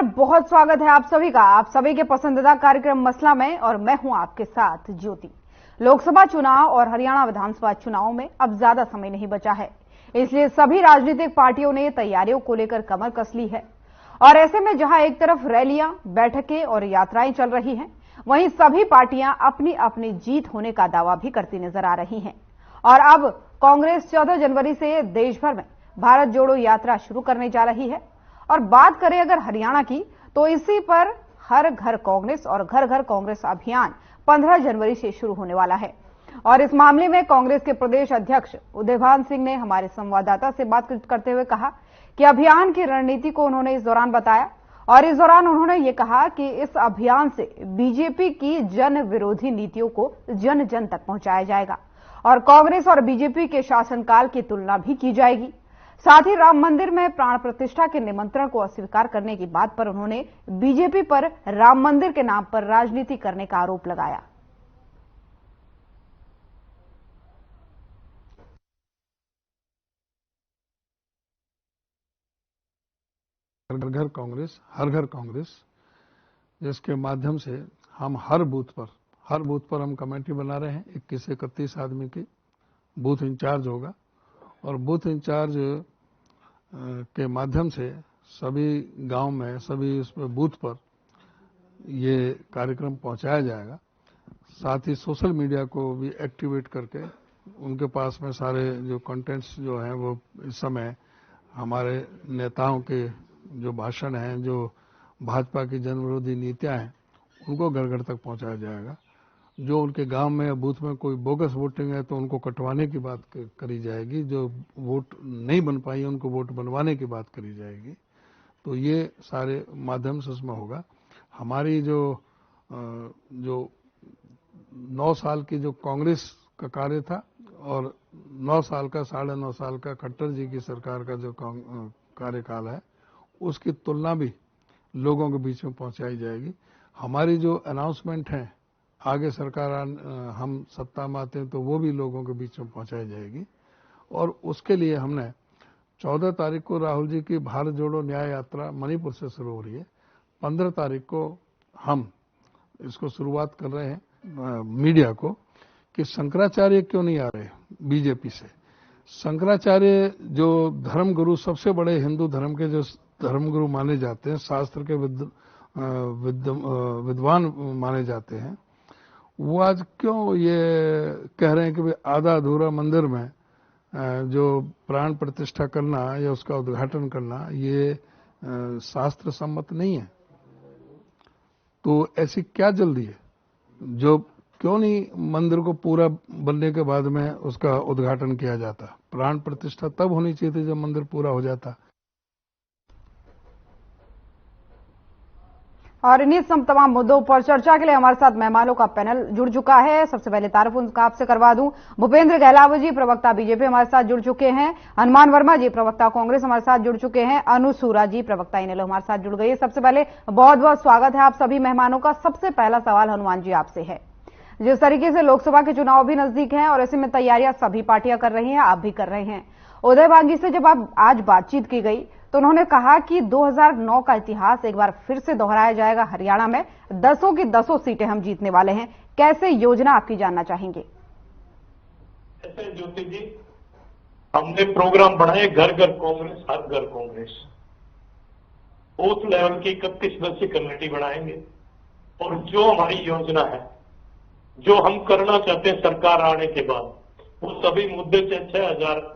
बहुत स्वागत है आप सभी का, आप सभी के पसंदीदा कार्यक्रम मसला में। और मैं हूं आपके साथ ज्योति। लोकसभा चुनाव और हरियाणा विधानसभा चुनाव में अब ज्यादा समय नहीं बचा है, इसलिए सभी राजनीतिक पार्टियों ने तैयारियों को लेकर कमर कस ली है। और ऐसे में जहां एक तरफ रैलियां, बैठकें और यात्राएं चल रही हैं, वहीं सभी पार्टियां अपनी अपनी जीत होने का दावा भी करती नजर आ रही हैं। और अब कांग्रेस 14 जनवरी से देश भर में भारत जोड़ो यात्रा शुरू करने जा रही है। और बात करें अगर हरियाणा की, तो इसी पर हर घर कांग्रेस और घर घर कांग्रेस अभियान 15 जनवरी से शुरू होने वाला है। और इस मामले में कांग्रेस के प्रदेश अध्यक्ष उदयभान सिंह ने हमारे संवाददाता से बात करते हुए कहा कि अभियान की रणनीति को उन्होंने इस दौरान बताया। और इस दौरान उन्होंने ये कहा कि इस अभियान से बीजेपी की जन विरोधी नीतियों को जन जन तक पहुंचाया जाएगा और कांग्रेस और बीजेपी के शासनकाल की तुलना भी की जाएगी। साथ ही राम मंदिर में प्राण प्रतिष्ठा के निमंत्रण को अस्वीकार करने की बात पर उन्होंने बीजेपी पर राम मंदिर के नाम पर राजनीति करने का आरोप लगाया। हर घर कांग्रेस, हर घर कांग्रेस, जिसके माध्यम से हम हर बूथ पर हम कमेटी बना रहे हैं। 21 से 31 आदमी की बूथ इंचार्ज होगा और बूथ इंचार्ज के माध्यम से सभी गांव में, सभी बूथ पर ये कार्यक्रम पहुंचाया जाएगा। साथ ही सोशल मीडिया को भी एक्टिवेट करके उनके पास में सारे जो कंटेंट्स जो हैं वो इस समय हमारे नेताओं के जो भाषण हैं, जो भाजपा की जन विरोधी नीतियां हैं, उनको घर घर तक पहुंचाया जाएगा। जो उनके गांव में या बूथ में कोई बोगस वोटिंग है तो उनको कटवाने की बात करी जाएगी। जो वोट नहीं बन पाई उनको वोट बनवाने की बात करी जाएगी। तो ये सारे माध्यम से उसमें होगा। हमारी जो 9 साल की जो कांग्रेस का कार्य था और 9 साल का, 9.5 साल का खट्टर जी की सरकार का जो कार्यकाल है, उसकी तुलना भी लोगों के बीच में पहुंचाई जाएगी। हमारी जो अनाउंसमेंट है, आगे सरकार हम सत्ता में आते हैं तो वो भी लोगों के बीच में पहुंचाई जाएगी। और उसके लिए हमने 14 तारीख को राहुल जी की भारत जोड़ो न्याय यात्रा मणिपुर से शुरू हो रही है। 15 तारीख को हम इसको शुरुआत कर रहे हैं मीडिया को कि शंकराचार्य क्यों नहीं आ रहे बीजेपी से। शंकराचार्य जो धर्मगुरु, सबसे बड़े हिंदू धर्म के जो धर्मगुरु माने जाते हैं, शास्त्र के विद्वान माने जाते हैं, वो आज क्यों ये कह रहे हैं कि भाई आधा अधूरा मंदिर में जो प्राण प्रतिष्ठा करना या उसका उद्घाटन करना ये शास्त्र सम्मत नहीं है। तो ऐसी क्या जल्दी है, जो क्यों नहीं मंदिर को पूरा बनने के बाद में उसका उद्घाटन किया जाता। प्राण प्रतिष्ठा तब होनी चाहिए थी जब मंदिर पूरा हो जाता। और इन्हीं तमाम मुद्दों पर चर्चा के लिए हमारे साथ मेहमानों का पैनल जुड़ चुका है। सबसे पहले तारुफ उनका आपसे करवा दूं। भूपेंद्र गहलावत जी, प्रवक्ता बीजेपी, हमारे साथ जुड़ चुके हैं। हनुमान वर्मा जी, प्रवक्ता कांग्रेस, हमारे साथ जुड़ चुके हैं। अनु सूरा जी, प्रवक्ता इनेलो, हमारे साथ जुड़ गई है। सबसे पहले बहुत बहुत स्वागत है आप सभी मेहमानों का। सबसे पहला सवाल हनुमान जी आपसे है, जिस तरीके से लोकसभा के चुनाव भी नजदीक हैं और ऐसे में तैयारियां सभी पार्टियां कर रही हैं, आप भी कर रहे हैं। उदयभान जी से जब आप आज बातचीत की गई तो उन्होंने कहा कि 2009 का इतिहास एक बार फिर से दोहराया जाएगा। हरियाणा में 10 की 10 सीटें हम जीतने वाले हैं। कैसे योजना आपकी जानना चाहेंगे? ऐसे ज्योति जी, हमने प्रोग्राम बनाए घर घर कांग्रेस, हर घर कांग्रेस। बूथ लेवल की 31 सदस्यीय कमेटी बनाएंगे और जो हमारी योजना है, जो हम करना चाहते हैं सरकार आने के बाद, वो सभी मुद्दे से 6,000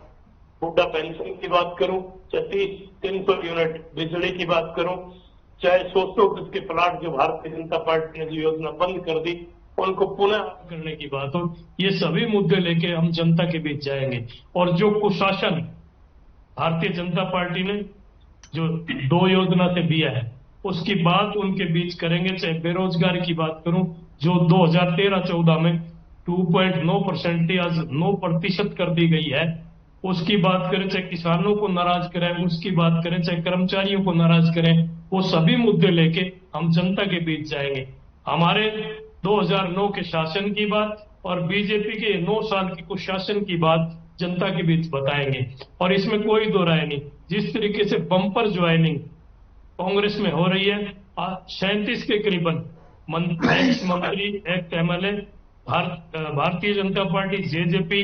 बुढ़ा पेंशन की बात करूं, चाहे 300 यूनिट बिजली की बात करूं, चाहे 100 गज के प्लाट जो भारतीय जनता पार्टी ने जो योजना बंद कर दी उनको पुनः करने की बात हो, ये सभी मुद्दे लेके हम जनता के बीच जाएंगे। और जो कुशासन भारतीय जनता पार्टी ने जो 2 योजना से दिया है उसकी बात उनके बीच करेंगे। चाहे बेरोजगारी की बात करूं, जो 2013-14 में 2.9% आज 9% कर दी गई है, उसकी बात करें, चाहे किसानों को नाराज करें उसकी बात करें, चाहे कर्मचारियों को नाराज करें, वो सभी मुद्दे लेके हम जनता के बीच जाएंगे। हमारे 2009 के शासन की बात और बीजेपी के 9 साल की कुशासन की बात जनता के बीच बताएंगे। और इसमें कोई दो राय नहीं, जिस तरीके से बम्पर ज्वाइनिंग कांग्रेस में हो रही है। 37 के करीबन एक्स मंत्री, act MLA Bharatiya Janata party, JJP,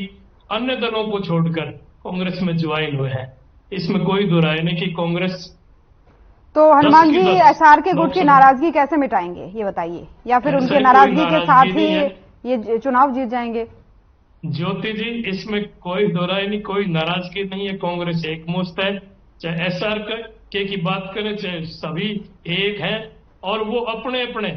अन्य दलों को छोड़कर कांग्रेस में ज्वाइन हुए हैं। इसमें कोई दो राय नहीं कि कांग्रेस। तो हनुमान जी एसआर के गुट की नाराजगी कैसे मिटाएंगे ये बताइए, या फिर उनके नाराजगी के साथ ही ये चुनाव जीत जाएंगे? ज्योति जी, इसमें कोई दो राय नहीं, कोई नाराजगी नहीं है। कांग्रेस एकमुश्त है, चाहे एसआर के की बात करें, चाहे सभी एक हैं, और वो अपने अपने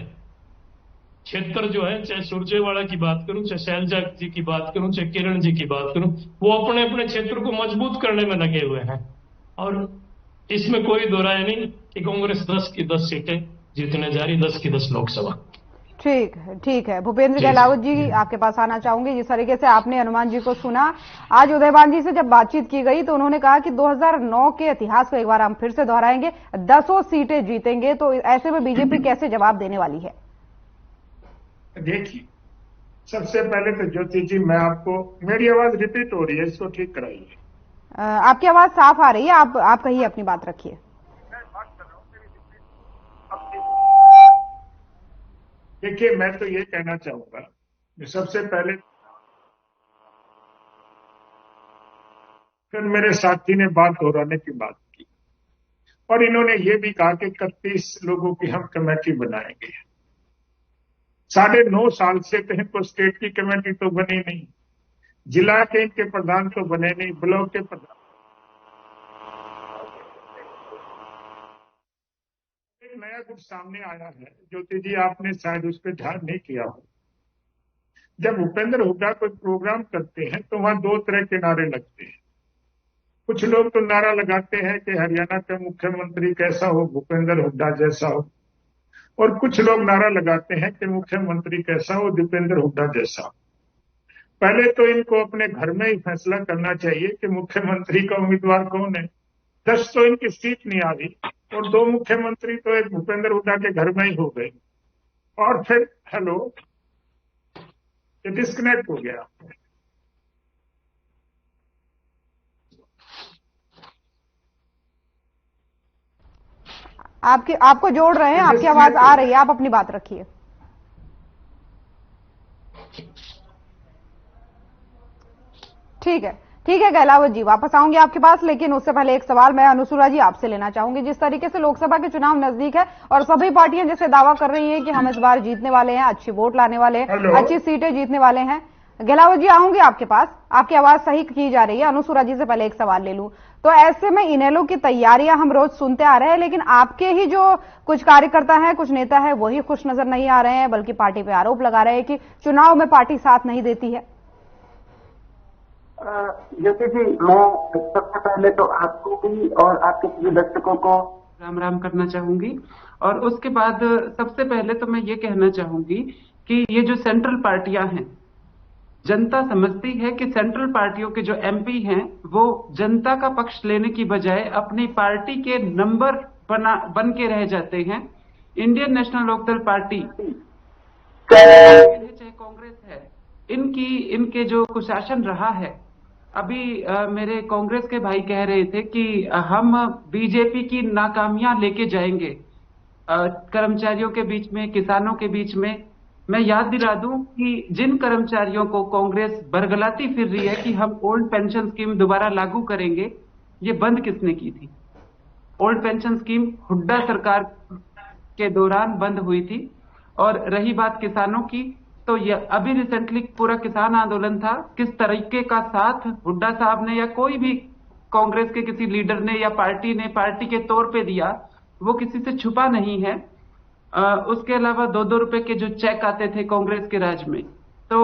क्षेत्र जो है, चाहे सुरजेवाड़ा की बात करूं, चाहे शैलजा जी की बात करूं, चाहे किरण जी की बात करूं, वो अपने अपने क्षेत्र को मजबूत करने में लगे हुए हैं। और इसमें कोई दो राय नहीं कि कांग्रेस 10 की 10 सीटें जीतने जा रही, 10 की 10 लोकसभा। ठीक है। भूपेंद्र गहलावत जी, आपके पास आना चाहूंगी। जिस तरीके से आपने हनुमान जी को सुना, आज उदयभान जी से जब बातचीत की गई तो उन्होंने कहा कि 2009 के इतिहास को एक बार हम फिर से दोहराएंगे, 10 सीटें जीतेंगे। तो ऐसे में बीजेपी कैसे जवाब देने वाली है? देखिए, सबसे पहले तो ज्योति जी, मैं आपको, मेरी आवाज रिपीट हो रही है, इसको ठीक कराइए। आपकी आवाज साफ आ रही है, आप कहिए, अपनी बात रखिए। देखिए, मैं तो ये कहना चाहूंगा कि सबसे पहले फिर मेरे साथी ने बात दोहराने की बात की और इन्होंने ये भी कहा कि 31 लोगों की हम कमेटी बनाएंगे। 9.5 साल से तो इनको स्टेट की कमेटी तो बनी नहीं, जिला के इनके प्रधान तो बने नहीं, ब्लॉक के प्रधान। एक नया गुट सामने आया है ज्योति जी, आपने शायद उस पर ध्यान नहीं किया हो। जब भूपेंद्र हुड्डा कोई प्रोग्राम करते हैं तो वहां 2 तरह के नारे लगते हैं। कुछ लोग तो नारा लगाते हैं कि हरियाणा का मुख्यमंत्री कैसा हो, भूपेंद्र हुड्डा जैसा हो, और कुछ लोग नारा लगाते हैं कि मुख्यमंत्री कैसा हो, दीपेंद्र हुड्डा जैसा हो। पहले तो इनको अपने घर में ही फैसला करना चाहिए कि मुख्यमंत्री का उम्मीदवार कौन है। 10 तो इनकी सीट नहीं आ रही और 2 मुख्यमंत्री तो एक भूपेंद्र हुड्डा के घर में ही हो गए। और फिर हेलो, ये डिस्कनेक्ट हो गया। आपको जोड़ रहे हैं, आपकी आवाज आ रही है, आप अपनी बात रखिए। ठीक है गहलावत जी, वापस आऊंगी आपके पास, लेकिन उससे पहले एक सवाल मैं अनुसुरा जी आपसे लेना चाहूंगी। जिस तरीके से लोकसभा के चुनाव नजदीक है और सभी पार्टियां जैसे दावा कर रही हैं कि हम इस बार जीतने वाले हैं, अच्छी वोट लाने वाले हैं, अच्छी सीटें जीतने वाले हैं। गहलावत जी, आऊंगी आपके पास, आपकी आवाज सही की जा रही है। अनुसुरा जी से पहले एक सवाल ले लूं, तो ऐसे में इनेलो की तैयारियां हम रोज सुनते आ रहे हैं, लेकिन आपके ही जो कुछ कार्यकर्ता हैं, कुछ नेता है, वही खुश नजर नहीं आ रहे हैं, बल्कि पार्टी पे आरोप लगा रहे हैं कि चुनाव में पार्टी साथ नहीं देती है। ज्योति जी, मैं सबसे पहले तो आपको भी और आपके सभी दर्शकों को राम राम करना चाहूंगी, और उसके बाद सबसे पहले तो मैं ये कहना चाहूंगी कि ये जो सेंट्रल पार्टियां हैं, जनता समझती है कि सेंट्रल पार्टियों के जो एमपी हैं वो जनता का पक्ष लेने की बजाय अपनी पार्टी के नंबर बन के रह जाते हैं। इंडियन नेशनल लोकदल पार्टी चाहे कांग्रेस है, इनके जो कुशासन रहा है, अभी मेरे कांग्रेस के भाई कह रहे थे कि हम बीजेपी की नाकामियां लेके जाएंगे कर्मचारियों के बीच में, किसानों के बीच में। मैं याद दिला दूं कि जिन कर्मचारियों को कांग्रेस बरगलाती फिर रही है कि हम ओल्ड पेंशन स्कीम दोबारा लागू करेंगे, ये बंद किसने की थी? ओल्ड पेंशन स्कीम हुड्डा सरकार के दौरान बंद हुई थी। और रही बात किसानों की, तो ये अभी रिसेंटली पूरा किसान आंदोलन था, किस तरीके का साथ हुड्डा साहब ने या कोई भी कांग्रेस के किसी लीडर ने या पार्टी ने पार्टी के तौर पे दिया, वो किसी से छुपा नहीं है। उसके अलावा 2-2 रुपए के जो चेक आते थे कांग्रेस के राज में, तो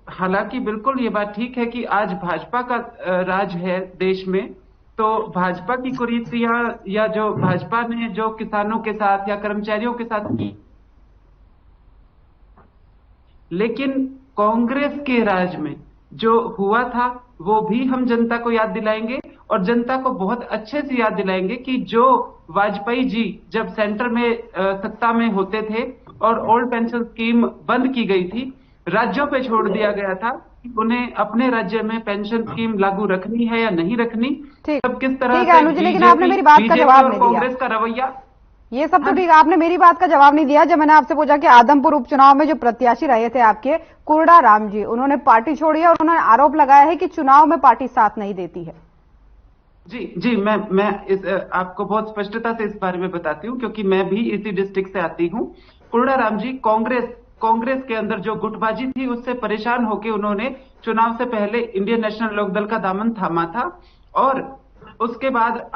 हालांकि बिल्कुल ये बात ठीक है कि आज भाजपा का राज है देश में, तो भाजपा की कुरीतियां या जो भाजपा ने जो किसानों के साथ या कर्मचारियों के साथ की, लेकिन कांग्रेस के राज में जो हुआ था वो भी हम जनता को याद दिलाएंगे, और जनता को बहुत अच्छे से याद दिलाएंगे कि जो वाजपेयी जी जब सेंटर में सत्ता में होते थे और ओल्ड पेंशन स्कीम बंद की गई थी, राज्यों पे छोड़ दिया गया था कि उन्हें अपने राज्य में पेंशन स्कीम लागू रखनी है या नहीं रखनी। तब किस तरह से लेकिन आपने मेरी बात का जवाब नहीं दिया। कांग्रेस का रवैया, ये सब तो ठीक है, आपने मेरी बात का जवाब नहीं दिया। जब मैंने आपसे पूछा कि आदमपुर उपचुनाव में जो प्रत्याशी रहे थे आपके कुरड़ा राम जी, उन्होंने पार्टी छोड़ी है और उन्होंने आरोप लगाया है कि चुनाव में पार्टी साथ नहीं देती है। जी मैं आपको बहुत स्पष्टता से इस बारे में बताती हूँ, क्योंकि मैं भी इसी डिस्ट्रिक्ट से आती हूँ। कुरड़ा राम जी कांग्रेस के अंदर जो गुटबाजी थी उससे परेशान होकर उन्होंने चुनाव से पहले इंडियन नेशनल लोकदल का दामन थामा था, और उसके बाद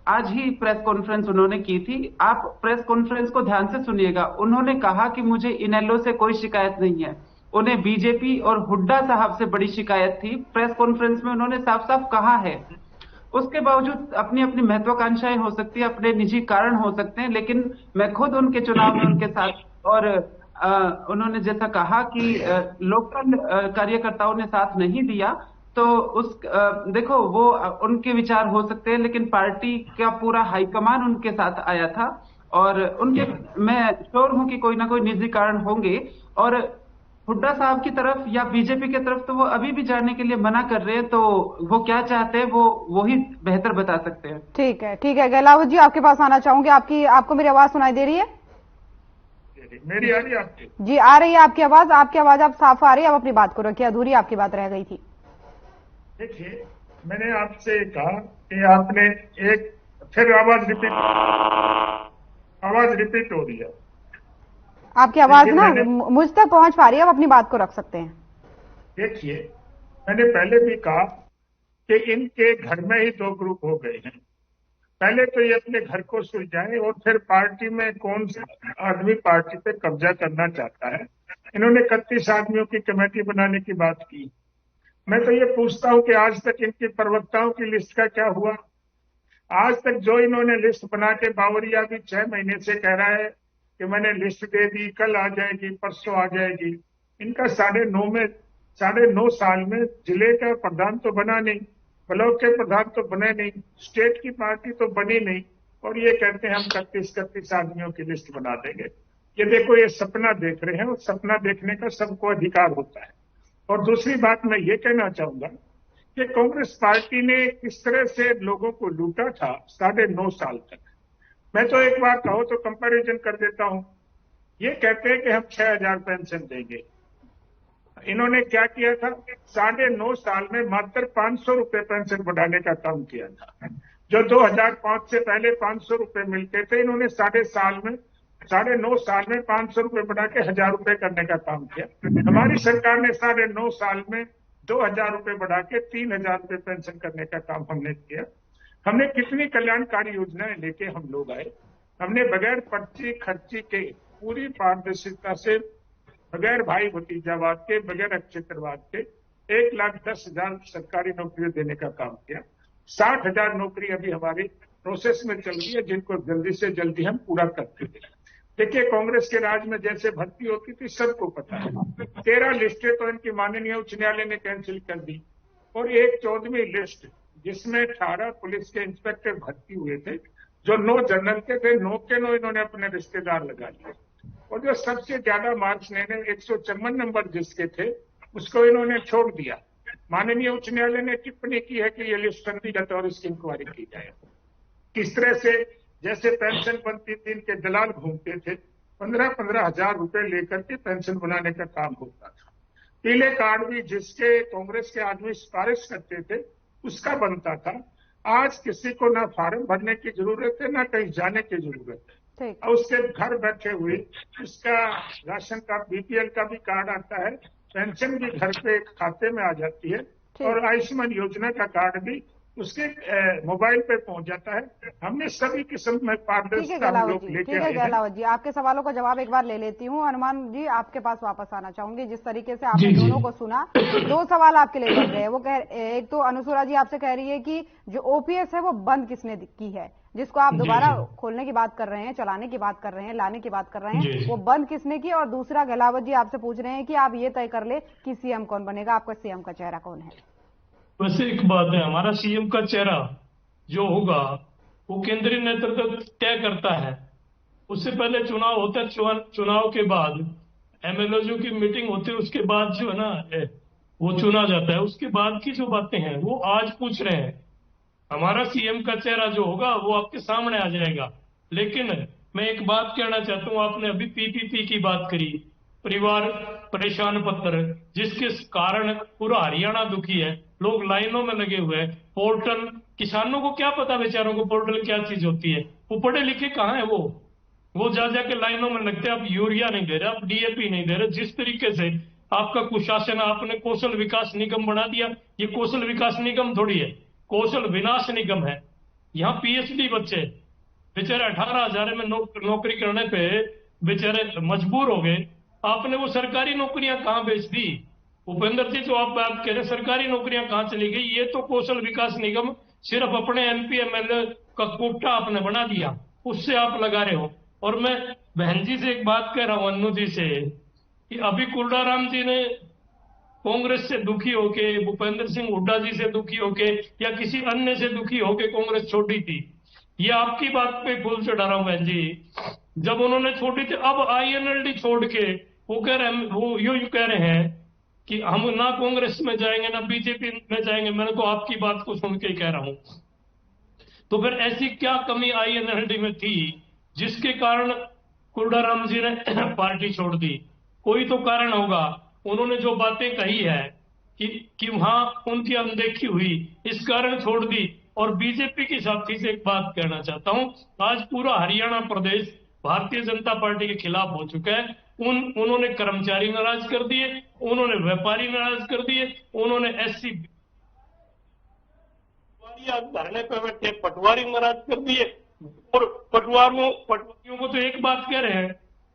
आज ही प्रेस कॉन्फ्रेंस उन्होंने की थी। आप प्रेस कॉन्फ्रेंस को ध्यान से सुनिएगा। उन्होंने कहा कि मुझे इनेलो से कोई शिकायत नहीं है, उन्हें बीजेपी और हुड्डा साहब से बड़ी शिकायत थी। प्रेस कॉन्फ्रेंस में उन्होंने साफ साफ कहा है। उसके बावजूद अपनी अपनी महत्वाकांक्षाएं हो सकती है, अपने निजी कारण हो सकते हैं, लेकिन मैं खुद उनके चुनाव में उनके साथ, और उन्होंने जैसा कहा कि लोकल कार्यकर्ताओं ने साथ नहीं दिया, तो देखो वो उनके विचार हो सकते हैं, लेकिन पार्टी का पूरा हाईकमान उनके साथ आया था, और मैं श्योर हूं कि कोई ना कोई निजी कारण होंगे। और हुड्डा साहब की तरफ या बीजेपी की तरफ तो वो अभी भी जाने के लिए मना कर रहे हैं, तो वो क्या चाहते हैं वो ही बेहतर बता सकते हैं। ठीक है गहलावत जी, आपके पास आना चाहूंगी। आपको मेरी आवाज सुनाई दे रही है? मेरी आ रही है आपकी? जी आ रही है आपकी आवाज आप साफ आ रही है। आप अपनी बात को रखिए, अधूरी आपकी बात रह गई थी। देखिए, मैंने आपसे कहा कि आपने एक फिर आवाज रिपीट हो रही है। आपकी आवाज ना मुझ तक पहुंच पा रही है, आप अपनी बात को रख सकते हैं। देखिए, मैंने पहले भी कहा कि इनके घर में ही दो ग्रुप हो गए हैं। पहले तो ये अपने घर को सुलझाएं और फिर पार्टी में कौन सा आदमी पार्टी पे कब्जा करना चाहता है। इन्होंने 31 आदमियों की कमेटी बनाने की बात की। मैं तो ये पूछता हूं कि आज तक इनकी प्रवक्ताओं की लिस्ट का क्या हुआ? आज तक जो इन्होंने लिस्ट बना के, बावरिया भी 6 महीने से कह रहा है कि मैंने लिस्ट दे दी, कल आ जाएगी, परसों आ जाएगी। इनका 9.5 साल में जिले का प्रधान तो बना नहीं, ब्लॉक के प्रधान तो बने नहीं, स्टेट की पार्टी तो बनी नहीं, और ये कहते हैं हम 31 आदमियों की लिस्ट बना देंगे। ये देखो, ये सपना देख रहे हैं, और सपना देखने का सबको अधिकार होता है। और दूसरी बात मैं ये कहना चाहूंगा कि कांग्रेस पार्टी ने किस तरह से लोगों को लूटा था 9.5 साल तक। मैं तो एक बार कहो तो कंपैरिजन कर देता हूं। ये कहते हैं कि हम 6,000 पेंशन देंगे। इन्होंने क्या किया था? 9.5 साल में मात्र 500 रुपए पेंशन बढ़ाने का काम किया था। जो 2005 से पहले 500 रुपए मिलते थे, इन्होंने 9.5 साल में 500 रुपए बढ़ा के 1,000 रुपए करने का काम किया। हमारी सरकार ने 9.5 साल में 2,000 रुपए बढ़ा के 3,000 रुपए पेंशन करने का काम हमने किया। हमने कितनी कल्याणकारी योजनाएं लेके हम लोग आए। हमने बगैर पर्ची खर्ची के, पूरी पारदर्शिता से, बगैर भाई भतीजावाद के, बगैर अक्षत्रवाद के 1,10,000 सरकारी नौकरियां देने का काम किया। 60,000 नौकरी अभी हमारी प्रोसेस में चल रही है, जिनको जल्दी से जल्दी हम पूरा करते हैं। देखिए, कांग्रेस के राज में जैसे भर्ती होती थी सबको पता है। 13 लिस्टें तो इनकी माननीय उच्च न्यायालय ने कैंसिल कर दी, और एक 14वीं लिस्ट जिसमें 18 पुलिस के इंस्पेक्टर भर्ती हुए थे, जो 9 जनरल के थे, 9 के 9 इन्होंने अपने रिश्तेदार लगा लिए। और जो सबसे ज्यादा मार्क्स लेने 154 नंबर जिसके थे, उसको इन्होंने छोड़ दिया। माननीय उच्च न्यायालय ने टिप्पणी की है कि ये लिस्ट संदिग्ध और इसकी इंक्वायरी की जाए। किस तरह से जैसे पेंशन बनती थी, इनके दलाल घूमते थे, 15-15 हजार रुपए लेकर के पेंशन बनाने का काम होता था। पीले कार्ड भी जिसके कांग्रेस के आदमी सिफारिश करते थे उसका बनता था। आज किसी को ना फार्म भरने की जरूरत है, ना कहीं जाने की जरूरत है, और उसके घर बैठे हुए उसका राशन का, बीपीएल का भी कार्ड आता है, पेंशन भी घर पे खाते में आ जाती है, और आयुष्मान योजना का कार्ड भी उसके मोबाइल पे पहुंच जाता है। हमने सभी किस्म में पारदर्शिता लोग लेके आए हैं। गहलावत जी, आपके सवालों का जवाब एक बार ले लेती हूँ। हनुमान जी, आपके पास वापस आना चाहूंगी। जिस तरीके से आपने दोनों को सुना, 2 सवाल आपके लिए बन रहे हैं। वो एक तो अनुसुरा जी आपसे कह रही है कि जो ओपीएस है वो बंद किसने की है, जिसको आप दोबारा खोलने की बात कर रहे हैं, चलाने की बात कर रहे हैं, लाने की बात कर रहे हैं, वो बंद किसने की। और दूसरा, गहलावत जी आपसे पूछ रहे हैं कि आप ये तय कर ले कि सीएम कौन बनेगा, आपका सीएम का चेहरा कौन है। वैसे एक बात है, हमारा सीएम का चेहरा जो होगा वो केंद्रीय नेतृत्व तय करता है। उससे पहले चुनाव होता है, चुनाव के बाद एमएलए की मीटिंग होती है, उसके बाद जो है ना वो चुना जाता है। उसके बाद की जो बातें हैं वो आज पूछ रहे हैं। हमारा सीएम का चेहरा जो होगा वो आपके सामने आ जाएगा। लेकिन मैं एक बात कहना चाहता हूँ, आपने अभी पीपीपी की बात करी, परिवार परेशान पत्र, जिसके कारण पूरा हरियाणा दुखी है, लोग लाइनों में लगे हुए हैं। पोर्टल, किसानों को क्या पता बेचारों को पोर्टल क्या चीज होती है, वो पढ़े लिखे कहाँ है, वो जा जाके लाइनों में लगते हैं। आप यूरिया नहीं दे रहे, आप डीएपी नहीं दे रहे। जिस तरीके से आपका कुशासन, आपने कौशल विकास निगम बना दिया, ये कौशल विकास निगम थोड़ी है, कौशल विनाश निगम है। यहाँ पीएचडी बच्चे बेचारे 18,000 में नौकरी करने पे बेचारे मजबूर हो गए। आपने वो सरकारी नौकरियां कहां बेच दी? उपेंद्र जी, जो आप बात कह रहे हैं, सरकारी नौकरियां कहां चली गई? ये तो कौशल विकास निगम सिर्फ अपने एमपी एमएलए का कोटा आपने बना दिया, उससे आप लगा रहे हो। और मैं बहन जी से एक बात कह रहा हूं, अन्नू जी से, कि अभी कुलराम जी ने कांग्रेस से दुखी होके, भूपेंद्र सिंह हुड्डा जी से दुखी होके या किसी अन्य से दुखी होके कांग्रेस छोड़ी थी। ये आपकी बात पे फूल चढ़ा रहा हूं बहन जी, जब उन्होंने छोड़ी थी, अब आईएनएलडी छोड़ के वो कह रहे हैं, वो यूं कह रहे हैं कि हम ना कांग्रेस में जाएंगे ना बीजेपी में जाएंगे। मैंने तो आपकी बात को सुन के ही कह रहा हूं। तो फिर ऐसी क्या कमी आईएनएलडी में थी जिसके कारण कुलराम जी ने पार्टी छोड़ दी? कोई तो कारण होगा। उन्होंने जो बातें कही है कि वहां उनकी अनदेखी हुई, इस कारण छोड़ दी। और बीजेपी के साथी से एक बात कहना चाहता हूं, आज पूरा हरियाणा प्रदेश भारतीय जनता पार्टी के खिलाफ हो चुका है। उन्होंने कर्मचारी नाराज कर दिए, उन्होंने व्यापारी नाराज कर दिए, उन्होंने एससी धरने पे बैठे पटवारी नाराज कर दिए। और पटवारियों को तो एक बात कह रहे हैं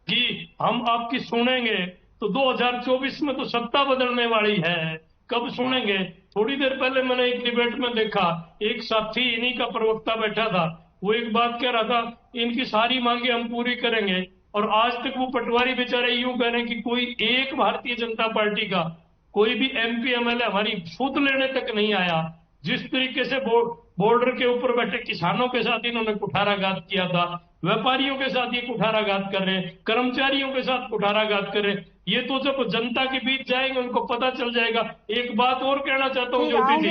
कि हम आपकी सुनेंगे, तो 2024 में तो सत्ता बदलने वाली है, कब सुनेंगे? थोड़ी देर पहले मैंने एक डिबेट में देखा, एक साथी इन्हीं का प्रवक्ता बैठा था, वो एक बात कह रहा था, इनकी सारी मांगे हम पूरी करेंगे। और आज तक वो पटवारी बेचारे यूं कह रहे हैं कि कोई एक भारतीय जनता पार्टी का कोई भी एमपी एमएलए हमारी सूद लेने तक नहीं आया। जिस तरीके से बॉर्डर के ऊपर बैठे किसानों के साथ इन्होंने कुठाराघात किया था, व्यापारियों के साथ ये कुठाराघात कर रहे हैं, कर्मचारियों के साथ कुठाराघात कर रहे हैं। ये तो जब जनता के बीच जाएंगे उनको पता चल जाएगा। एक बात और कहना चाहता हूँ ज्योति जी,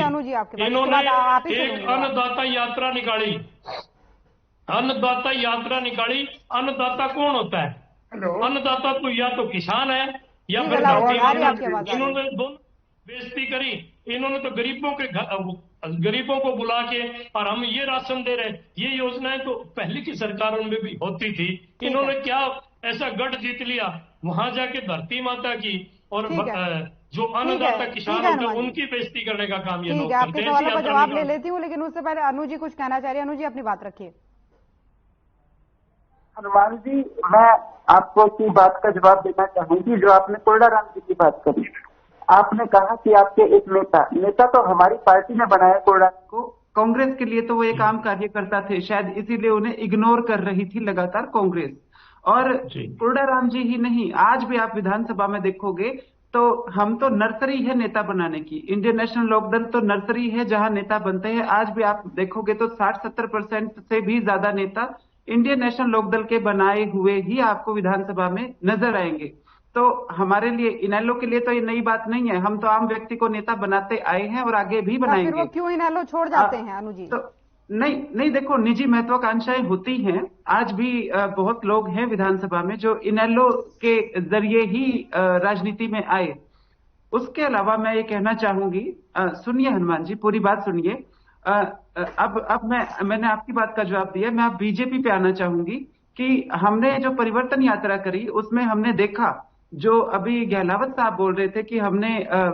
इन्होंने एक अन्नदाता यात्रा निकाली, अन्नदाता यात्रा निकाली। अन्नदाता कौन होता है? अन्नदाता तो या तो किसान है या फिर इन्होंने दोनों बेइज्जती करी। इन्होंने तो गरीबों को बुला के और हम ये राशन दे रहे, ये योजनाएं तो पहले की सरकारों में भी होती थी। इन्होंने क्या ऐसा गढ़ जीत लिया वहां जाके धरती माता की और जो अन्नदाता किसान होते हैं उनकी बेइज्जती करने का काम ये लोग करते हैं। आपके सवालों का जवाब ले लेती हूँ, लेकिन उससे पहले अनु जी कुछ कहना चाह रही है। अनु जी अपनी बात रखिए। हनुमान जी, मैं आपको की बात का जवाब देना चाहूंगी जो आपने कुलराम जी की बात करी। आपने कहा कि आपके एक नेता तो हमारी पार्टी ने बनाया कुलराम को, कांग्रेस के लिए तो वो एक आम कार्यकर्ता थे, शायद इसीलिए उन्हें इग्नोर कर रही थी लगातार कांग्रेस। और कुलराम जी ही नहीं, आज भी आप विधानसभा में देखोगे तो हम तो नर्सरी है नेता बनाने की। इंडियन नेशनल लोकदल तो नर्सरी है जहां नेता बनते हैं। आज भी आप देखोगे तो 60-70% से भी ज्यादा नेता इंडियन नेशनल लोकदल के बनाए हुए ही आपको विधानसभा में नजर आएंगे। तो हमारे लिए, इनेलो के लिए तो ये नई बात नहीं है। हम तो आम व्यक्ति को नेता बनाते आए हैं और आगे भी बनाएंगे। फिर वो क्यों इनेलो छोड़ जाते हैं अनु जी? तो नहीं, देखो, निजी महत्वाकांक्षाएं होती हैं। आज भी बहुत लोग हैं विधानसभा में जो इनेलो के जरिए ही राजनीति में आए। उसके अलावा मैं ये कहना चाहूंगी, सुनिए हनुमान जी, पूरी बात सुनिए। अब मैंने आपकी बात का जवाब दिया, मैं अब बीजेपी पे आना चाहूंगी कि हमने जो परिवर्तन यात्रा करी उसमें हमने देखा, जो अभी गहलावत साहब बोल रहे थे कि हमने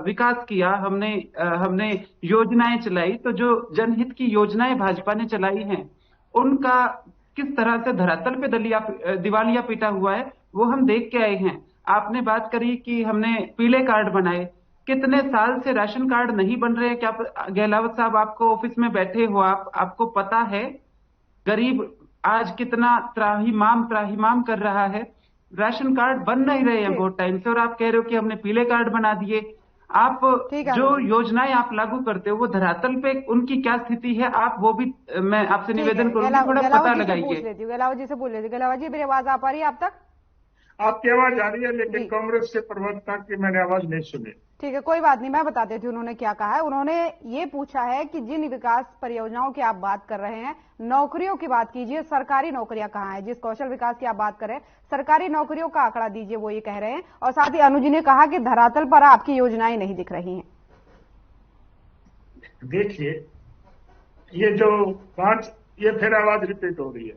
विकास किया, हमने योजनाएं चलाई, तो जो जनहित की योजनाएं भाजपा ने चलाई हैं उनका किस तरह से धरातल पे दिवालिया पीटा हुआ है वो हम देख के आए हैं। आपने बात करी कि हमने पीले कार्ड बनाए, कितने साल से राशन कार्ड नहीं बन रहे हैं? क्या गहलावत साहब, आपको ऑफिस में बैठे हो, आपको पता है गरीब आज कितना त्राहिमाम कर रहा है? राशन कार्ड बन नहीं रहे हैं बहुत टाइम से, और आप कह रहे हो कि हमने पीले कार्ड बना दिए। आप जो योजनाएं आप लागू करते हो वो धरातल पे उनकी क्या स्थिति है, आप वो भी, मैं आपसे निवेदन करूंगी थोड़ा पता लगाइए। गहलावत जी से पूछ लेती हूँ। गहलावत जी, मेरी आवाज आ पा रही है आप तक? आपकी आवाज आ रही है, लेकिन कांग्रेस के प्रवक्ता की मैंने आवाज नहीं सुनी। ठीक है, कोई बात नहीं, मैं बता देती हूँ उन्होंने क्या कहा है। उन्होंने ये पूछा है कि जिन विकास परियोजनाओं की आप बात कर रहे हैं, नौकरियों की बात कीजिए, सरकारी नौकरियां कहाँ हैं? जिस कौशल विकास की आप बात कर रहे हैं, सरकारी नौकरियों का आंकड़ा दीजिए, वो ये कह रहे हैं। और साथ ही अनुजी ने कहा कि धरातल पर आपकी योजनाएं नहीं दिख रही हैं। देखिए, ये जो 5, ये फिर आवाज रिपीट हो रही है,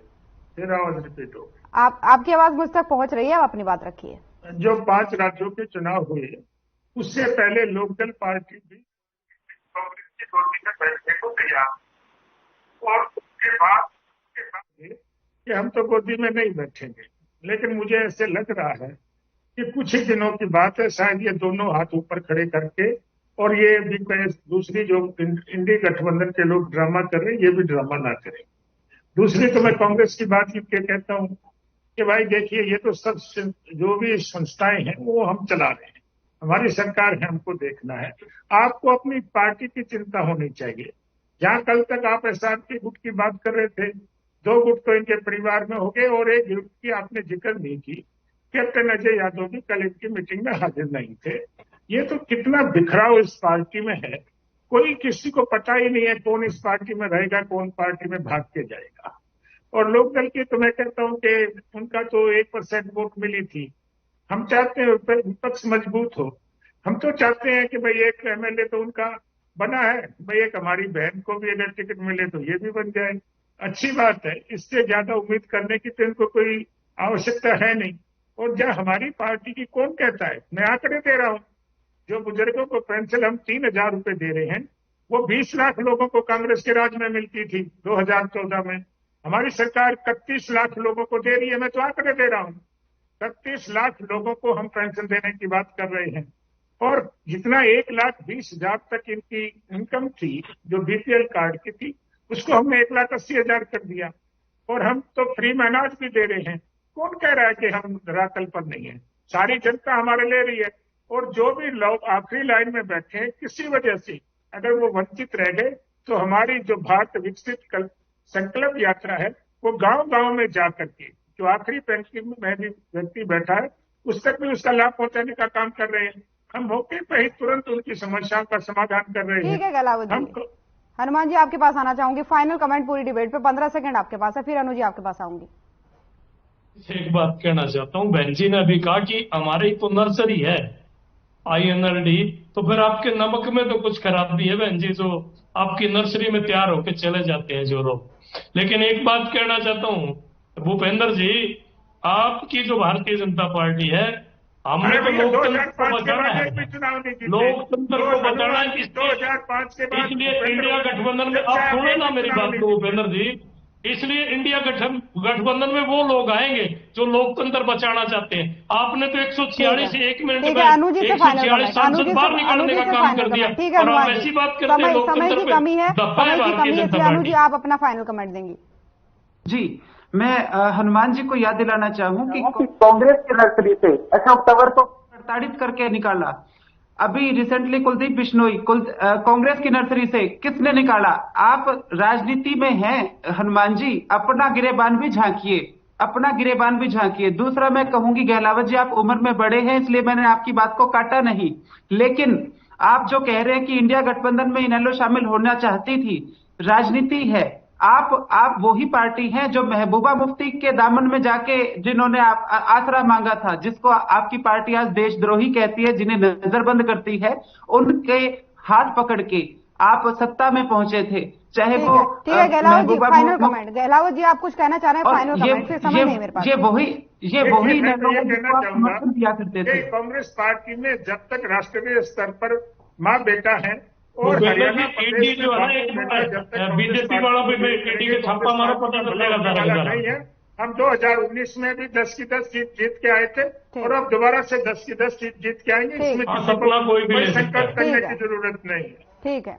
फिर आवाज रिपीट हो रही है। आपकी आवाज मुझ तक पहुंच रही है, आप अपनी बात रखिए। जो 5 राज्यों के चुनाव हुए, उससे पहले लोकदल पार्टी भी कांग्रेस की गोदी में बैठने को तैयार, और उसके बाद कि हम तो गोदी में नहीं बैठेंगे। लेकिन मुझे ऐसे लग रहा है कि कुछ ही दिनों की बात है, शायद ये दोनों हाथ ऊपर खड़े करके, और ये भी दूसरी जो इंडी गठबंधन के लोग ड्रामा कर रहे हैं, ये भी ड्रामा ना करें। दूसरी तो मैं कांग्रेस की बात करके कहता हूं कि भाई देखिए, ये तो सब जो भी संस्थाएं हैं वो हम चला रहे हैं, हमारी सरकार है, हमको देखना है। आपको अपनी पार्टी की चिंता होनी चाहिए। जहां कल तक आप एसआरपी गुट की बात कर रहे थे, 2 गुट तो इनके परिवार में हो गए, और एक गुट की आपने जिक्र नहीं की। कैप्टन अजय यादव भी कल इनकी मीटिंग में हाजिर नहीं थे। ये तो कितना बिखराव इस पार्टी में है, कोई किसी को पता ही नहीं है कौन इस पार्टी में रहेगा, कौन पार्टी में भाग के जाएगा। और लोकदल की तो मैं कहता हूं कि उनका तो 1% वोट मिली थी। हम चाहते हैं विपक्ष मजबूत हो। हम तो चाहते हैं कि भाई एक एमएलए तो उनका बना है, भाई एक हमारी बहन को भी अगर टिकट मिले तो ये भी बन जाए, अच्छी बात है। इससे ज्यादा उम्मीद करने की तो इनको कोई आवश्यकता है नहीं। और जब हमारी पार्टी की कौन कहता है, मैं आंकड़े दे रहा हूं, जो बुजुर्गों को पेंशन हम 3,000 रुपए दे रहे हैं, वो 20 लाख लोगों को कांग्रेस के राज में मिलती थी 2014 में। हमारी सरकार 31 लाख लोगों को दे रही है, मैं तो आंकड़े दे रहा हूं। 31 लाख लोगों को हम पेंशन देने की बात कर रहे हैं। और जितना 1,20,000 तक इनकी इनकम थी, जो बीपीएल कार्ड की थी, उसको हमने 1,80,000 कर दिया। और हम तो फ्री में अनाज भी दे रहे हैं। कौन कह रहा है कि हम धरातल पर नहीं है? सारी जनता हमारे ले रही है। और जो भी लोग आखिरी लाइन में बैठे हैं, किसी वजह से अगर वो वंचित रह गए, तो हमारी जो भारत विकसित संकल्प यात्रा है, वो गांव-गांव में जाकर के जो आखिरी पेंशन में भी व्यक्ति बैठा है, उस तक भी उसका लाभ पहुंचाने का काम कर रहे हैं। हम मौके पर ही तुरंत उनकी समस्याओं का समाधान कर रहे हैं। ठीक है गहलावत जी, हनुमान जी आपके पास आना चाहूंगी। फाइनल कमेंट पूरी डिबेट पे, 15 सेकंड आपके पास है, फिर अनुजी आपके पास आऊंगी। एक बात कहना चाहता हूँ, बहन जी ने अभी कहा कि हमारी तो नर्सरी है INLD, तो फिर आपके नमक में तो कुछ खराबी है बहन जी, जो आपकी नर्सरी में तैयार होकर चले जाते हैं जो लोग। लेकिन एक बात कहना चाहता हूँ भूपेंद्र जी, आपकी जो भारतीय जनता पार्टी है, हमने तो लोकतंत्र को बचाना है, लोकतंत्र को बचाना है। 2005 के बाद इसलिए इंडिया गठबंधन में, आप सुने ना मेरी बात को भूपेंद्र जी, इसलिए इंडिया गठबंधन में वो लोग आएंगे जो लोकतंत्र बचाना चाहते हैं। आपने तो 146 1 मिनट में 146 सांसद बाहर निकालने का काम कर दिया, और आप ऐसी बात करते हैं लोकतंत्र पे। कमी है, अनुजी आप अपना फाइनल कमेंट देंगी। जी, मैं हनुमान जी को याद दिलाना चाहूं कि कांग्रेस की नर्सरी से अशोक तंवर को प्रताड़ित करके निकाला। अभी रिसेंटली कुलदीप बिश्नोई कांग्रेस की नर्सरी से किसने निकाला? आप राजनीति में हैं हनुमान जी, अपना गिरेबान भी झांकिए, अपना गिरेबान भी झांकिए। दूसरा मैं कहूंगी गहलावत जी, आप उम्र में बड़े हैं, इसलिए मैंने आपकी बात को काटा नहीं, लेकिन आप जो कह रहे हैं कि इंडिया गठबंधन में इनेलो शामिल होना चाहती थी, राजनीति है। आप वही पार्टी हैं जो महबूबा मुफ्ती के दामन में जाके जिन्होंने आसरा मांगा था, जिसको आपकी पार्टी आज देशद्रोही कहती है, जिन्हें नजरबंद करती है, उनके हाथ पकड़ के आप सत्ता में पहुंचे थे। चाहे वो ठीक है गहलावत जी, फाइनल कमेंट। गहलावत जी आप कुछ कहना चाह रहे हैं? फाइनल कमेंट, फिर समय नहीं मेरे पास। ये वही समर्थन दिया करते थे। कांग्रेस पार्टी में जब तक राष्ट्रीय स्तर पर माँ बेटा है और हरियाणा प्रदेश जो है बीजेपी वालों पे ईडी के छापा मारो, पता चलेगा नहीं है। हम 2019 में भी 10 की 10 सीट जीत के आए थे, और अब दोबारा से 10 की 10 सीट जीत के आएंगे। इसमें कोई संकल्प करने की जरूरत नहीं है। ठीक है,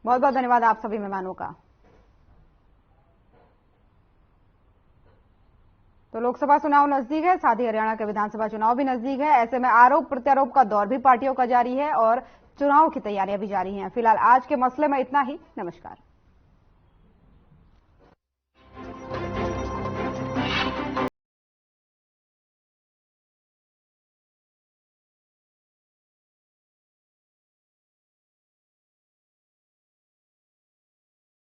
बहुत बहुत धन्यवाद आप सभी मेहमानों का। तो लोकसभा चुनाव नजदीक है, साथ ही हरियाणा के विधानसभा चुनाव भी नजदीक है। ऐसे में आरोप प्रत्यारोप का दौर भी पार्टियों का जारी है और चुनाव की तैयारियां भी जारी हैं। फिलहाल आज के मसले में इतना ही। नमस्कार।